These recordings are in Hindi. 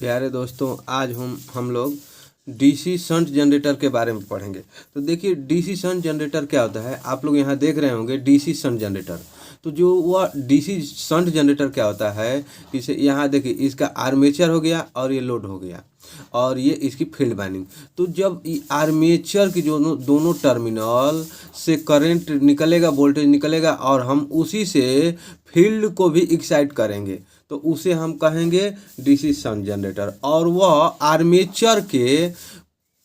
प्यारे दोस्तों, आज हम लोग डीसी शंट जनरेटर के बारे में पढ़ेंगे। तो देखिए, डीसी शंट जनरेटर क्या होता है। आप लोग यहाँ देख रहे होंगे डीसी शंट जनरेटर। तो जो वह डीसी शंट जनरेटर क्या होता है, इसे यहाँ देखिए, इसका आर्मेचर हो गया और ये लोड हो गया और ये इसकी फील्ड वाइंडिंग। तो जब आर्मेचर की जो दोनों टर्मिनल से करंट निकलेगा, वोल्टेज निकलेगा और हम उसी से फील्ड को भी एक्साइट करेंगे तो उसे हम कहेंगे डीसी शंट जनरेटर। और वह आर्मेचर के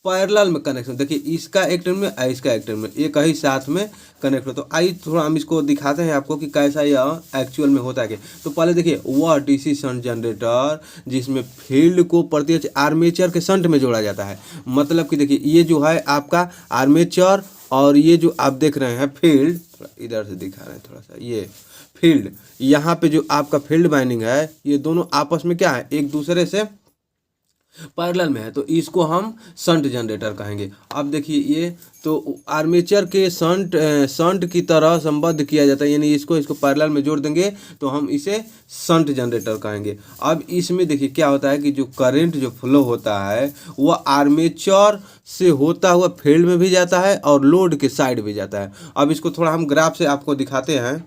पैरेलल में कनेक्शन, देखिए इसका एक टर्म में इसका एक टर्म में एक ही साथ में कनेक्ट हो। तो आइए थोड़ा हम इसको दिखाते हैं आपको कि कैसा यह एक्चुअल में होता है कि। तो पहले देखिए, वह डीसी शंट जनरेटर जिसमें फील्ड को प्रत्यक्ष आर्मेचर के शंट में जोड़ा जाता है। मतलब कि देखिए, ये जो है आपका आर्मेचर और ये जो आप देख रहे हैं फील्ड, थोड़ा इधर से दिखा रहे हैं थोड़ा सा, ये फील्ड, यहाँ पे जो आपका फील्ड वाइंडिंग है, ये दोनों आपस में क्या है, एक दूसरे से पैरेलल में है। तो इसको हम शंट जनरेटर कहेंगे। अब देखिए, ये तो आर्मेचर के शंट की तरह संबद्ध किया जाता है, यानी इसको पैरेलल में जोड़ देंगे तो हम इसे शंट जनरेटर कहेंगे। अब इसमें देखिए क्या होता है कि जो करंट जो फ्लो होता है वह आर्मेचर से होता हुआ फील्ड में भी जाता है और लोड के साइड भी जाता है। अब इसको थोड़ा हम ग्राफ से आपको दिखाते हैं।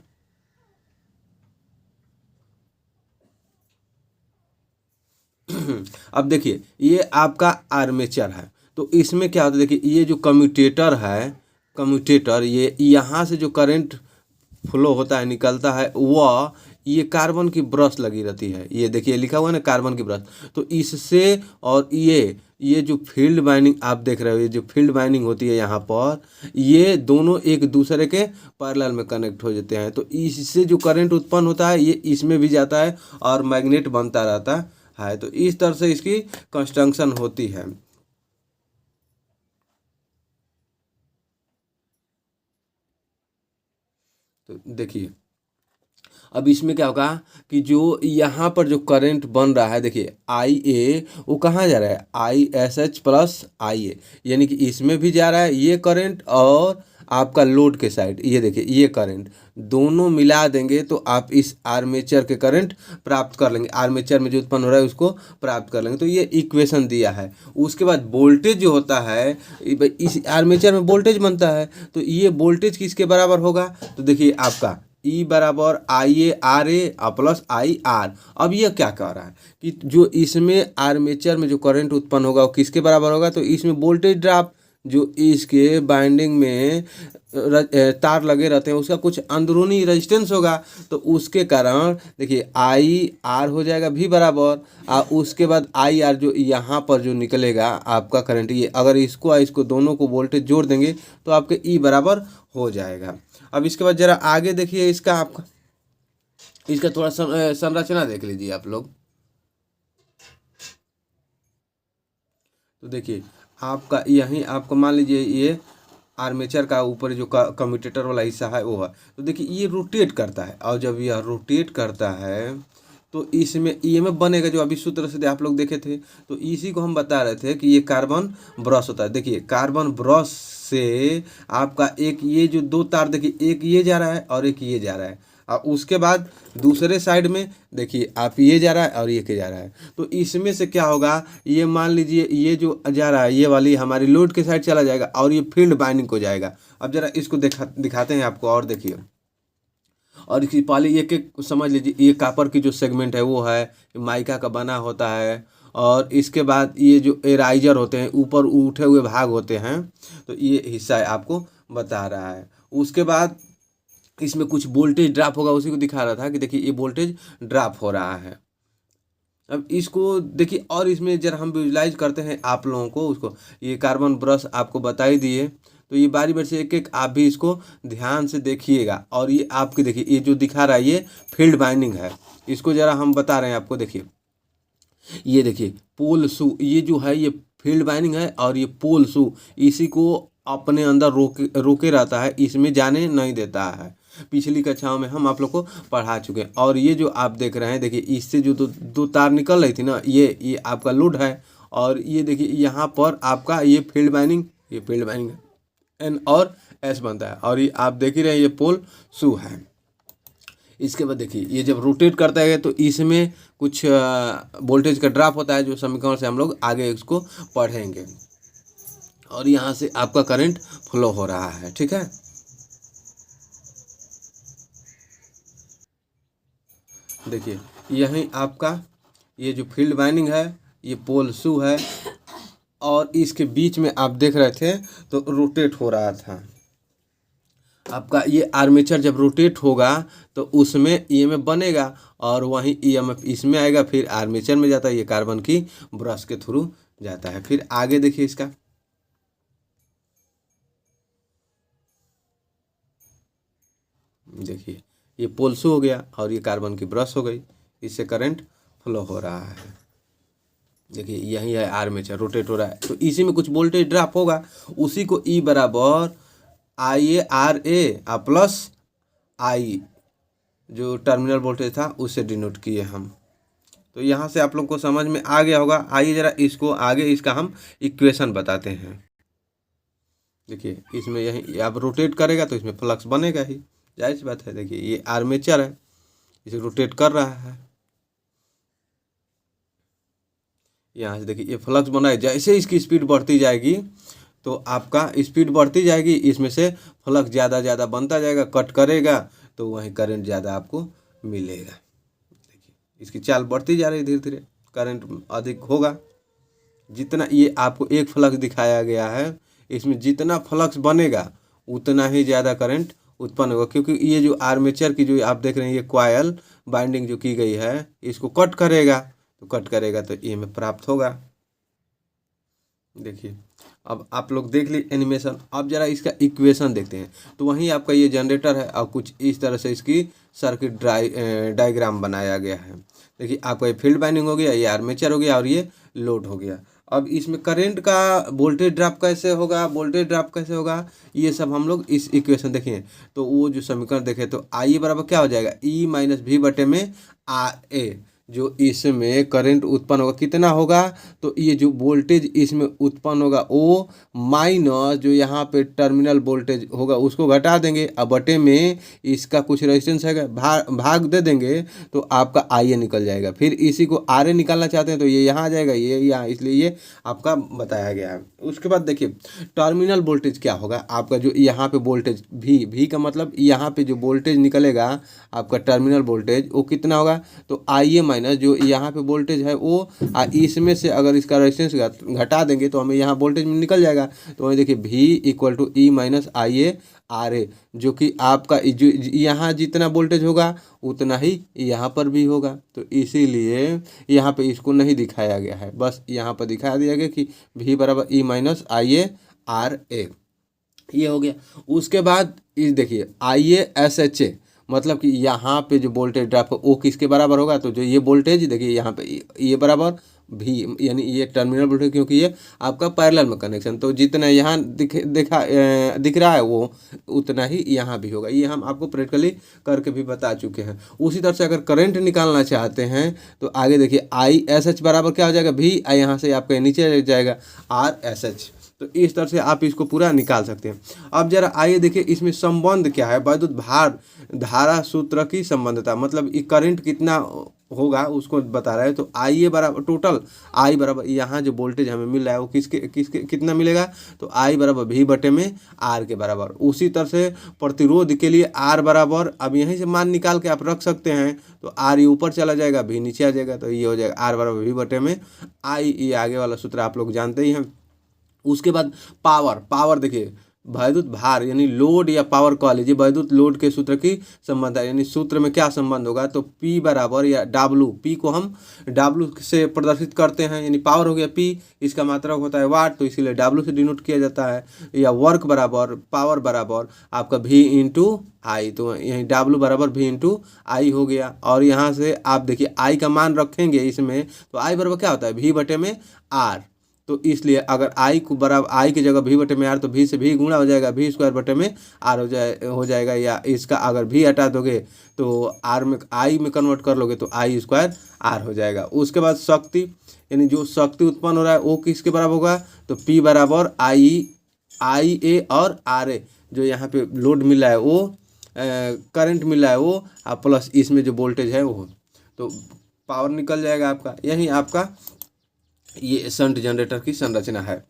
अब देखिए, ये आपका आर्मेचर है। तो इसमें क्या होता है, देखिए ये जो कम्यूटेटर है, कम्यूटेटर, ये यहाँ से जो करंट फ्लो होता है, निकलता है, वह ये कार्बन की ब्रश लगी रहती है। ये देखिए लिखा हुआ है ना, कार्बन की ब्रश। तो इससे और ये जो फील्ड वाइंडिंग आप देख रहे हो, ये जो फील्ड वाइंडिंग होती है यहाँ पर, ये दोनों एक दूसरे के पैरेलल में कनेक्ट हो जाते हैं। तो इससे जो करंट उत्पन्न होता है ये इसमें भी जाता है और मैग्नेट बनता रहता है। तो इस तरह से इसकी कंस्ट्रक्शन होती है। तो देखिए, अब इसमें क्या होगा कि जो यहाँ पर जो करंट बन रहा है, देखिए आई ए, वो कहाँ जा रहा है, आई एस एच प्लस आई ए, यानी कि इसमें भी जा रहा है ये करंट और आपका लोड के साइड, ये देखिए ये करंट दोनों मिला देंगे तो आप इस आर्मेचर के करंट प्राप्त कर लेंगे। आर्मेचर में जो उत्पन्न हो रहा है उसको प्राप्त कर लेंगे। तो ये इक्वेशन दिया है। उसके बाद वोल्टेज जो होता है, इस आर्मेचर में वोल्टेज बनता है। तो ये वोल्टेज किसके बराबर होगा, तो देखिए आपका ई बराबर I A R A plus I R. अब ये क्या कह रहा है कि जो इसमें आर्मेचर में जो करंट उत्पन्न होगा वो किसके बराबर होगा, तो इसमें वोल्टेज ड्रॉप जो इसके बाइंडिंग में तार लगे रहते हैं उसका कुछ अंदरूनी रेजिस्टेंस होगा। तो उसके कारण देखिए आई आर हो जाएगा भी बराबर, और उसके बाद आई आर जो यहाँ पर जो निकलेगा आपका करंट, ये अगर इसको दोनों को वोल्टेज जोड़ देंगे तो आपके ई बराबर हो जाएगा। अब इसके बाद जरा आगे देखिए, इसका आपका इसका थोड़ा संरचना देख लीजिए आप लोग। तो देखिए, आपका यहीं आपको मान लीजिए ये आर्मेचर का ऊपर जो कम्यूटेटर वाला हिस्सा है वो है। तो देखिए ये रोटेट करता है, और जब यह रोटेट करता है तो इसमें ईएमएफ बनेगा, जो अभी सूत्र से आप लोग देखे थे। तो इसी को हम बता रहे थे कि ये कार्बन ब्रश होता है। देखिए कार्बन ब्रश से आपका एक ये जो दो तार, देखिए एक ये जा रहा है और एक ये जा रहा है, और उसके बाद दूसरे साइड में देखिए आप ये जा रहा है और ये के जा रहा है। तो इसमें से क्या होगा, ये मान लीजिए ये जो जा रहा है ये वाली हमारी लोड के साइड चला जाएगा और ये फील्ड बाइंडिंग को जाएगा। अब जरा इसको दिखाते हैं आपको, और देखिए, और इसकी पहले एक एक समझ लीजिए। ये कापर की जो सेगमेंट है वो है माइका का बना होता है, और इसके बाद ये जो एराइजर होते हैं ऊपर उठे हुए भाग होते हैं, तो ये हिस्सा है आपको बता रहा है। उसके बाद इसमें कुछ वोल्टेज ड्रॉप होगा, उसी को दिखा रहा था कि देखिए ये वोल्टेज ड्रॉप हो रहा है। अब इसको देखिए, और इसमें जरा हम विजुलाइज करते हैं आप लोगों को उसको। ये कार्बन ब्रश आपको बता ही दिए, तो ये बारी बारी से एक एक आप भी इसको ध्यान से देखिएगा। और ये आपके देखिए ये जो दिखा रहा है ये फील्ड बाइंडिंग है, इसको जरा हम बता रहे हैं आपको। देखिए ये देखिए पोल शू, ये जो है ये फील्ड बाइंडिंग है, और ये पोल शू इसी को अपने अंदर रोके रहता है, इसमें जाने नहीं देता है। पिछली कक्षाओं में हम आप लोग को पढ़ा चुके हैं। और ये जो आप देख रहे हैं, देखिए इससे जो दो तार निकल रही थी ना, ये आपका लोड है, और ये देखिए यहाँ पर आपका ये फील्ड बाइंडिंग, ये फील्ड बाइंडिंग एन और एस बनता है, और ये आप देख ही रहे हैं ये पोल शू है। इसके बाद देखिए ये जब रोटेट करता है तो इसमें कुछ वोल्टेज का ड्रॉप होता है, जो समीकरण से हम लोग आगे इसको पढ़ेंगे। और यहाँ से आपका करंट फ्लो हो रहा है, ठीक है। देखिए यही आपका ये जो फील्ड वाइंडिंग है, ये पोल शू है, और इसके बीच में आप देख रहे थे तो रोटेट हो रहा था आपका ये आर्मेचर। जब रोटेट होगा तो उसमें ईएमएफ बनेगा और वहीं ईएमएफ इसमें आएगा, फिर आर्मेचर में जाता है, ये कार्बन की ब्रश के थ्रू जाता है। फिर आगे देखिए इसका, देखिए ये पोल्सू हो गया और ये कार्बन की ब्रश हो गई, इससे करंट फ्लो हो रहा है। देखिए यही है आर्मेचर, रोटेट हो रहा है तो इसी में कुछ वोल्टेज ड्रॉप होगा, उसी को ई बराबर IA RA प्लस आई जो टर्मिनल वोल्टेज था उससे डिनोट किए हम। तो यहाँ से आप लोग को समझ में आ गया होगा। आइए ज़रा इसको आगे इसका हम इक्वेशन बताते हैं। देखिए इसमें यही आप रोटेट करेगा तो इसमें फ्लक्स बनेगा ही, जाहिर सी बात है। देखिए ये आर्मेचर है, इसे रोटेट कर रहा है, यहाँ से देखिए ये फ्लक्स बना है। जैसे इसकी स्पीड बढ़ती जाएगी तो आपका स्पीड बढ़ती जाएगी, इसमें से फ्लक्स ज़्यादा बनता जाएगा, कट करेगा तो वहीं करंट ज़्यादा आपको मिलेगा। देखिए इसकी चाल बढ़ती जा रही है, धीरे धीरे करंट अधिक होगा। जितना ये आपको एक फ्लक्स दिखाया गया है, इसमें जितना फ्लक्स बनेगा उतना ही ज़्यादा करंट उत्पन्न होगा, क्योंकि ये जो आर्मेचर की जो आप देख रहे हैं ये कॉइल बाइंडिंग जो की गई है, इसको कट करेगा तो ईएमएफ प्राप्त होगा। देखिए अब आप लोग देख ली एनिमेशन, अब जरा इसका इक्वेशन देखते हैं। तो वहीं आपका ये जनरेटर है और कुछ इस तरह से इसकी सर्किट डायग्राम बनाया गया है। देखिए आपका ये फील्ड बाइंडिंग हो गया, ये आर्मेचर हो गया और ये लोड हो गया। अब इसमें करंट का वोल्टेज ड्रॉप कैसे होगा, ये सब हम लोग इस इक्वेशन देखें तो वो जो समीकरण देखें तो आई बराबर क्या हो जाएगा, E - V बटे में RA। जो इसमें करंट उत्पन्न होगा कितना होगा, तो ये जो वोल्टेज इसमें उत्पन्न होगा वो माइनस जो यहाँ पे टर्मिनल वोल्टेज होगा उसको घटा देंगे, अब बटे में इसका कुछ रेजिस्टेंस है भाग दे देंगे तो आपका IA निकल जाएगा। फिर इसी को RA निकालना चाहते हैं तो ये यहाँ आ जाएगा, ये यहाँ, इसलिए ये आपका बताया गया है। उसके बाद देखिए टर्मिनल वोल्टेज क्या होगा आपका, जो यहाँ पे वोल्टेज V का मतलब यहाँ पे जो वोल्टेज निकलेगा आपका टर्मिनल वोल्टेज वो कितना होगा, तो IA माइनस जो यहाँ पे वोल्टेज है वो, इसमें से अगर इसका रेजिस्टेंस घटा देंगे तो हमें यहाँ वोल्टेज में निकल जाएगा। तो वही देखिए V = E - IA RA, जो कि आपका जो यहाँ जितना वोल्टेज होगा उतना ही यहाँ पर भी होगा। तो इसीलिए यहाँ पे इसको नहीं दिखाया गया है, बस यहाँ पर दिखा दिया गया कि V = E - IA RA, ये हो गया। उसके बाद इस देखिए IASHA मतलब कि यहाँ पे जो वोल्टेज ड्रॉप है वो किसके बराबर होगा, तो जो ये वोल्टेज देखिए यहाँ पे ये बराबर V, यानी ये टर्मिनल वोल्टेज, क्योंकि ये आपका पैरेलल में कनेक्शन, तो जितना यहाँ दिख रहा है वो उतना ही यहाँ भी होगा। ये हम आपको प्रैक्टिकली करके भी बता चुके हैं। उसी तरह से अगर करंट निकालना चाहते हैं तो आगे देखिए ISH बराबर क्या हो जाएगा, V, यहाँ से आपका नीचे जाएगा RSH। तो इस तरह से आप इसको पूरा निकाल सकते हैं। अब जरा आइए देखिए इसमें संबंध क्या है, वैद्युत भार धारा सूत्र की संबंधता, मतलब ये करंट कितना होगा उसको बता रहा है। तो IA बराबर टोटल I बराबर यहाँ जो वोल्टेज हमें मिल रहा है वो किसके कितना मिलेगा, तो I बराबर V बटे में R के बराबर। उसी तरह से प्रतिरोध के लिए R बराबर, अब यहीं से मान निकाल के आप रख सकते हैं, तो R ये ऊपर चला जाएगा, V नीचे आ जाएगा, तो ये हो जाएगा R बराबर V बटे में I। ये आगे वाला सूत्र आप लोग जानते ही हैं। उसके बाद पावर देखिए वैद्युत भार यानी लोड या पावर कॉल लीजिए, वैद्युत लोड के सूत्र की संबंध है, यानी सूत्र में क्या संबंध होगा, तो P बराबर या W, P को हम W से प्रदर्शित करते हैं, यानी पावर हो गया P, इसका मात्रक होता है वाट, तो इसीलिए W से डिनोट किया जाता है। या वर्क बराबर पावर बराबर आपका V × I, तो यहीं W बराबर V × I हो गया। और यहाँ से आप देखिए I का मान रखेंगे इसमें, तो I बराबर क्या होता है V बटे में R, तो इसलिए अगर I को बराबर I की जगह V बटे में R, तो V से V गुणा हो जाएगा, V² बटे में R हो जाएगा। या इसका अगर V हटा दोगे तो R में I में कन्वर्ट कर लोगे तो I² R हो जाएगा। उसके बाद शक्ति, यानी जो शक्ति उत्पन्न हो रहा है वो किसके बराबर होगा, तो P बराबर IA और RA, जो यहाँ पे लोड मिला है वो करंट मिल रहा है वो, और प्लस इसमें जो वोल्टेज है वो, तो पावर निकल जाएगा आपका। यही आपका ये शंट जनरेटर की संरचना है।